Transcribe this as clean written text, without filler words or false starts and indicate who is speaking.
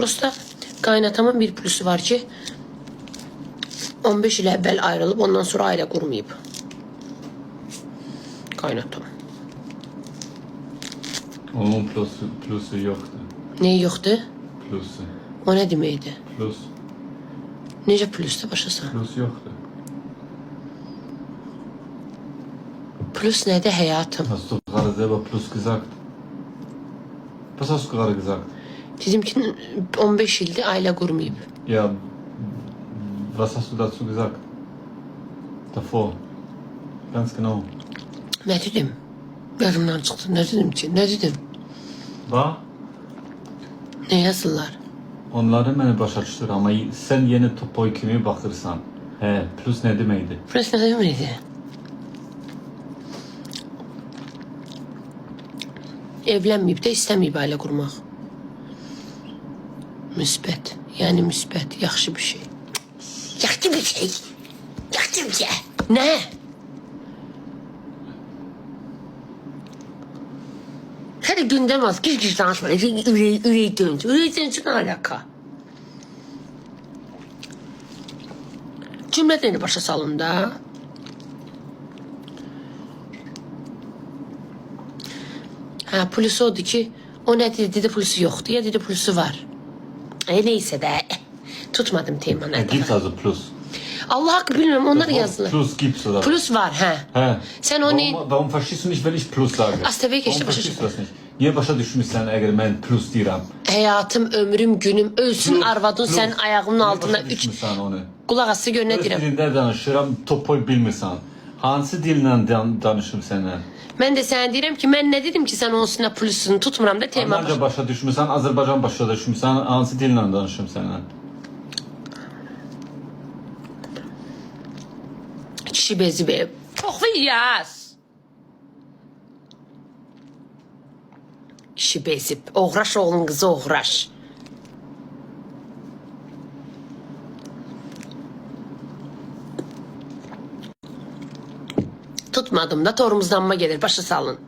Speaker 1: Prosta qaynatamın bir plusu var ki 15 il əvvəl ayrılıb ondan sonra ailə qurmayıb. Qaynatam.
Speaker 2: Onun plusu yoktu.
Speaker 1: Neyi yoxdur?
Speaker 2: Plusu.
Speaker 1: O nə deməkdir?
Speaker 2: Plus.
Speaker 1: Necə plusda başasan?
Speaker 2: Plus yoktu.
Speaker 1: Plus nədir həyatım?
Speaker 2: Hast du gerade selber plus gesagt? Was hast du gerade gesagt?
Speaker 1: Dedim ki 15 ildir ailə qurmayıb.
Speaker 2: Ja, was hast du dazu gesagt? Davor. Ganz genau.
Speaker 1: Nə dedim? Yadımdan çıxdı. Nə dedim ki? Nə dedim?
Speaker 2: Var?
Speaker 1: Nə yazırlar?
Speaker 2: Onları məni başa düşdür, amma sən yeni topoy kimi baxırsan. Hə, plus nə deməkdir?
Speaker 1: Plus nə deməkdir? Evlənməyib də istəməyib ailə qurmaq. Müsbət. Yəni müsbət. Yaxşı bir şey. Yaxşı bir şey. Yaxşı bir şey. Nə? Hələ gündəm az. Giz danışma. Ürək dönücü. Ürək dönücü nə alaka? Cümlədəni başa salın da. Ha, plusu odur ki, o nə dedi plusu yoxdur, ya dedi plusu var. Neysə də, tutmadım temanı.
Speaker 2: Gibt also plus.
Speaker 1: Allah hakkı bilmiyorum, onlar yazdılar.
Speaker 2: Plus gibt's oder?
Speaker 1: Plus var, ha.
Speaker 2: Hə.
Speaker 1: Sen onu...
Speaker 2: Warum verstehst du nicht, wenn ich plus sage?
Speaker 1: Tabii ki işte
Speaker 2: Warum
Speaker 1: başa
Speaker 2: verstehst du das nicht? Niye başa düşmüşsən əgər mən plus deyirəm?
Speaker 1: Həyatım, ömrüm, günüm, ölsün
Speaker 2: Plus,
Speaker 1: arvadın
Speaker 2: plus.
Speaker 1: sənin ayağımın altına
Speaker 2: Niyə başa
Speaker 1: üç...
Speaker 2: düşmürsən onu?
Speaker 1: Qulaq assı gör nə
Speaker 2: Öz
Speaker 1: deyirəm.
Speaker 2: dilində danışıram, topoy bilmirsən. Hansı dillə danışım sənə?
Speaker 1: Mən də sənə deyirəm ki, mən nə dedim ki, sən onsuna plusunu tutmuram da tema
Speaker 2: Almanca başa düşmürsən, Azərbaycan başa düşmürsən, hansı dillə danışım sənə?
Speaker 1: Kişi bezi be. Çok yaz. Kişi bezib. Oğraş oğlun kızı oğraş. Tutmadım da torumuzdanma gelir. Başı salın.